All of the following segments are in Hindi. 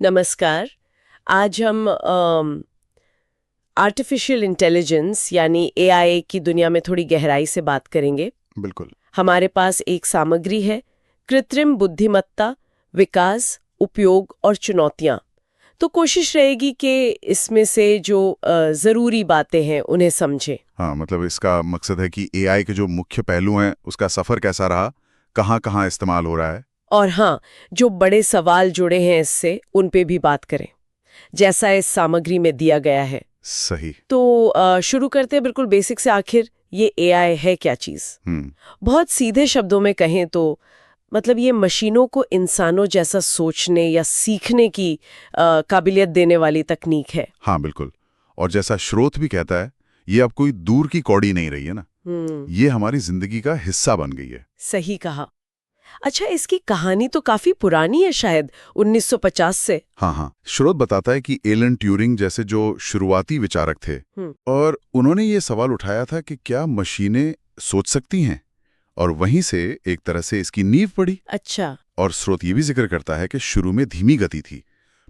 नमस्कार। आज हम आर्टिफिशियल इंटेलिजेंस यानी एआई की दुनिया में थोड़ी गहराई से बात करेंगे। बिल्कुल। हमारे पास एक सामग्री है, कृत्रिम बुद्धिमत्ता, विकास, उपयोग और चुनौतियां। तो कोशिश रहेगी कि इसमें से जो ज़रूरी बातें हैं उन्हें समझें। हाँ, मतलब इसका मकसद है कि एआई के जो मुख्य पहलू हैं उसका सफ़र कैसा रहा, कहाँ-कहाँ इस्तेमाल हो रहा है। और हाँ, जो बड़े सवाल जुड़े हैं इससे उन पे भी बात करें, जैसा इस सामग्री में दिया गया है। सही। तो शुरू करते हैं बिल्कुल बेसिक से। आखिर ये एआई है क्या चीज़? बहुत सीधे शब्दों में कहें तो मतलब ये मशीनों को इंसानों जैसा सोचने या सीखने की काबिलियत देने वाली तकनीक है। हाँ, बिल्कुल। और जैसा स्रोत भी कहता है, ये अब कोई दूर की कौड़ी नहीं रही है ना, ये हमारी जिंदगी का हिस्सा बन गई है। सही कहा। अच्छा, इसकी कहानी तो काफी पुरानी है, शायद 1950 से। हाँ, स्रोत बताता है कि एलन ट्यूरिंग जैसे जो शुरुआती विचारक थे और उन्होंने ये सवाल उठाया था कि क्या मशीनें सोच सकती हैं, और वहीं से एक तरह से इसकी नींव पड़ी। अच्छा। और स्रोत ये भी जिक्र करता है कि शुरू में धीमी गति थी,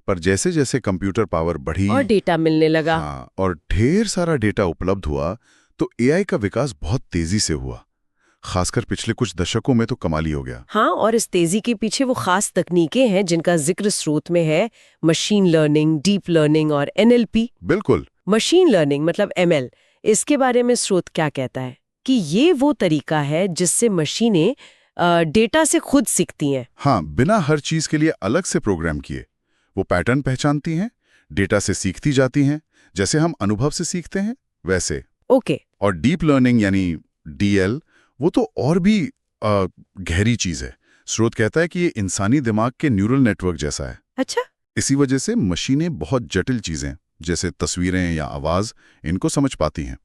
पर जैसे जैसे कंप्यूटर पावर बढ़ी और डेटा मिलने लगा। हाँ, और ढेर सारा डेटा उपलब्ध हुआ तो एआई का विकास बहुत तेजी से हुआ। खासकर पिछले कुछ दशकों में तो कमाली हो गया। हाँ, और इस तेजी के पीछे वो खास तकनीकें हैं जिनका जिक्र स्रोत में है। मशीन लर्निंग, डीप लर्निंग और एनएलपी। बिल्कुल। मशीन लर्निंग मतलब एमएल, इसके बारे में स्रोत क्या कहता है कि ये वो तरीका है जिससे मशीनें डेटा से खुद सीखती हैं। हाँ, बिना हर चीज के लिए अलग से प्रोग्राम किए वो पैटर्न पहचानती हैं, डेटा से सीखती जाती हैं, जैसे हम अनुभव से सीखते हैं वैसे। ओके। और डीप लर्निंग यानी डीएल, वो तो और भी गहरी चीज है। स्रोत कहता है कि ये इंसानी दिमाग के न्यूरल नेटवर्क जैसा है। अच्छा। इसी वजह से मशीनें बहुत जटिल चीजें जैसे तस्वीरें या आवाज इनको समझ पाती हैं।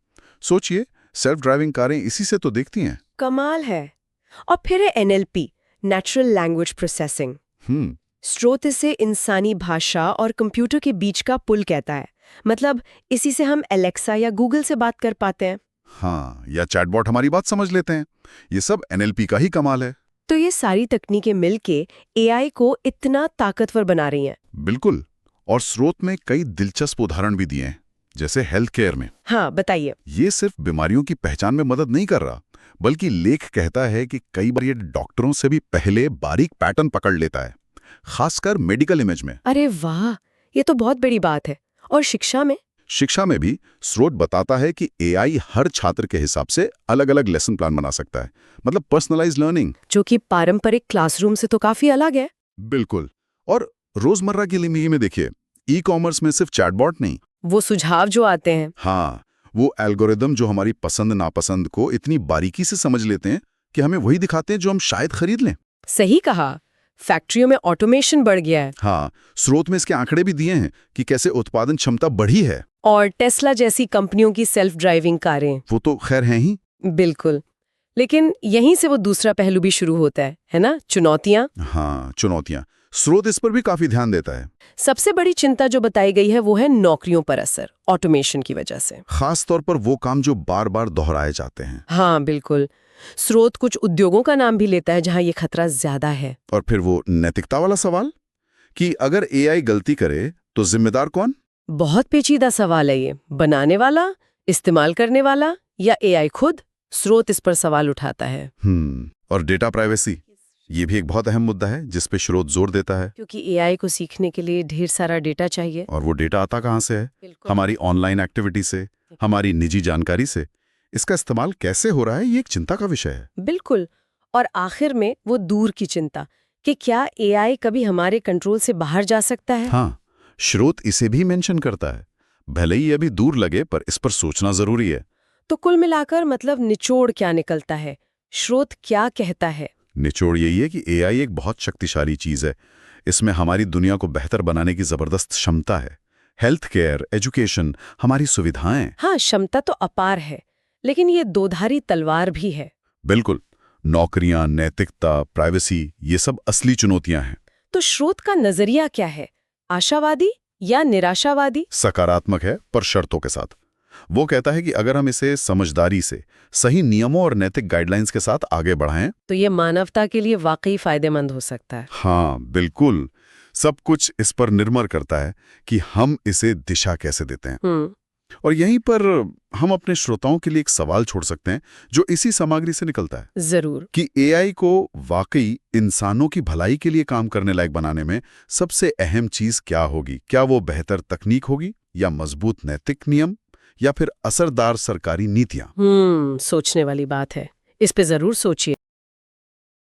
सोचिए, सेल्फ ड्राइविंग कारें इसी से तो देखती हैं। कमाल है। और फिर है एनएलपी, नेचुरल लैंग्वेज प्रोसेसिंग। स्रोत इसे इंसानी भाषा और कंप्यूटर के बीच का पुल कहता है। मतलब इसी से हम एलेक्सा या गूगल से बात कर पाते हैं। हाँ, या चैटबॉट हमारी बात समझ लेते हैं। ये सब एनएलपी का ही कमाल है। तो ये सारी तकनीकें मिलके एआई को इतना ताकतवर बना रही हैं। बिल्कुल। और स्रोत में कई दिलचस्प उदाहरण भी दिए हैं, जैसे हेल्थ केयर में। हाँ, बताइए। ये सिर्फ बीमारियों की पहचान में मदद नहीं कर रहा, बल्कि लेख कहता है कि कई बार ये डॉक्टरों से भी पहले बारीक पैटर्न पकड़ लेता है, खासकर मेडिकल इमेज में। अरे वाह, ये तो बहुत बड़ी बात है। और शिक्षा में भी स्रोत बताता है कि एआई हर छात्र के हिसाब से अलग-अलग लेसन प्लान बना सकता है, मतलब पर्सनलाइज्ड लर्निंग, जो कि पारंपरिक क्लासरूम से तो काफी अलग है। बिल्कुल। और रोजमर्रा की जिंदगी में देखिए, ई कॉमर्स में सिर्फ चैटबॉट नहीं, वो सुझाव जो आते हैं। हाँ, वो एल्गोरिदम जो हमारी पसंद नापसंद को इतनी बारीकी से समझ लेते हैं कि हमें वही दिखाते हैं जो हम शायद खरीद लें। सही कहा। फैक्ट्रियों में ऑटोमेशन बढ़ गया है। हाँ, स्रोत में इसके आंकड़े भी दिए हैं कि कैसे उत्पादन क्षमता बढ़ी है। और टेस्ला जैसी कंपनियों की सेल्फ ड्राइविंग कारें, वो तो खैर हैं ही। बिल्कुल। लेकिन यहीं से वो दूसरा पहलू भी शुरू होता है ना, चुनौतियां। हाँ, चुनौतियां। स्रोत इस पर भी काफी ध्यान देता है। सबसे बड़ी चिंता जो बताई गई है वो है नौकरियों पर असर, ऑटोमेशन की वजह से। खास तौर पर वो काम जो बार बार दोहराए जाते हैं। हाँ, बिल्कुल। स्रोत कुछ उद्योगों का नाम भी लेता है जहां ये खतरा ज्यादा है। और फिर वो नैतिकता वाला सवाल कि अगर एआई गलती करे तो जिम्मेदार कौन? बहुत पेचीदा सवाल है ये। बनाने वाला, इस्तेमाल करने वाला, या एआई खुद? स्रोत इस पर सवाल उठाता है। और डेटा प्राइवेसी, ये भी एक बहुत अहम मुद्दा है जिस पे स्रोत जोर देता है। क्योंकि एआई को सीखने के लिए ढेर सारा डेटा चाहिए। और वो डेटा आता कहाँ से है? हमारी ऑनलाइन एक्टिविटी से, हमारी निजी जानकारी से। इसका इस्तेमाल कैसे हो रहा है, ये एक चिंता का विषय है। बिल्कुल। और आखिर में वो दूर की चिंता कि क्या एआई कभी हमारे कंट्रोल से बाहर जा सकता है। हाँ, स्रोत इसे भी मेंशन करता है। भले ही अभी दूर लगे, पर इस पर सोचना जरूरी है। तो कुल मिलाकर मतलब निचोड़ क्या निकलता है? स्रोत क्या कहता है? निचोड़ यही है कि एआई एक बहुत शक्तिशाली चीज है। इसमें हमारी दुनिया को बेहतर बनाने की जबरदस्त क्षमता है। हेल्थ केयर, एजुकेशन, हमारी सुविधाएं। हाँ, क्षमता तो अपार है, लेकिन ये दोधारी तलवार भी है। बिल्कुल। नौकरियां, नैतिकता, प्राइवेसी, ये सब असली चुनौतियां हैं। तो स्रोत का नजरिया क्या है? आशावादी या निराशावादी? सकारात्मक है, पर शर्तों के साथ। वो कहता है कि अगर हम इसे समझदारी से, सही नियमों और नैतिक गाइडलाइंस के साथ आगे बढ़ाएं तो ये मानवता के लिए वाकई फायदेमंद हो सकता है। हाँ, बिल्कुल। सब कुछ इस पर निर्भर करता है कि हम इसे दिशा कैसे देते हैं। और यहीं पर हम अपने श्रोताओं के लिए एक सवाल छोड़ सकते हैं जो इसी सामग्री से निकलता है। जरूर। कि एआई को वाकई इंसानों की भलाई के लिए काम करने लायक बनाने में सबसे अहम चीज क्या होगी? क्या वो बेहतर तकनीक होगी, या मजबूत नैतिक नियम, या फिर असरदार सरकारी नीतियां? सोचने वाली बात है। इस पे जरूर सोचिए।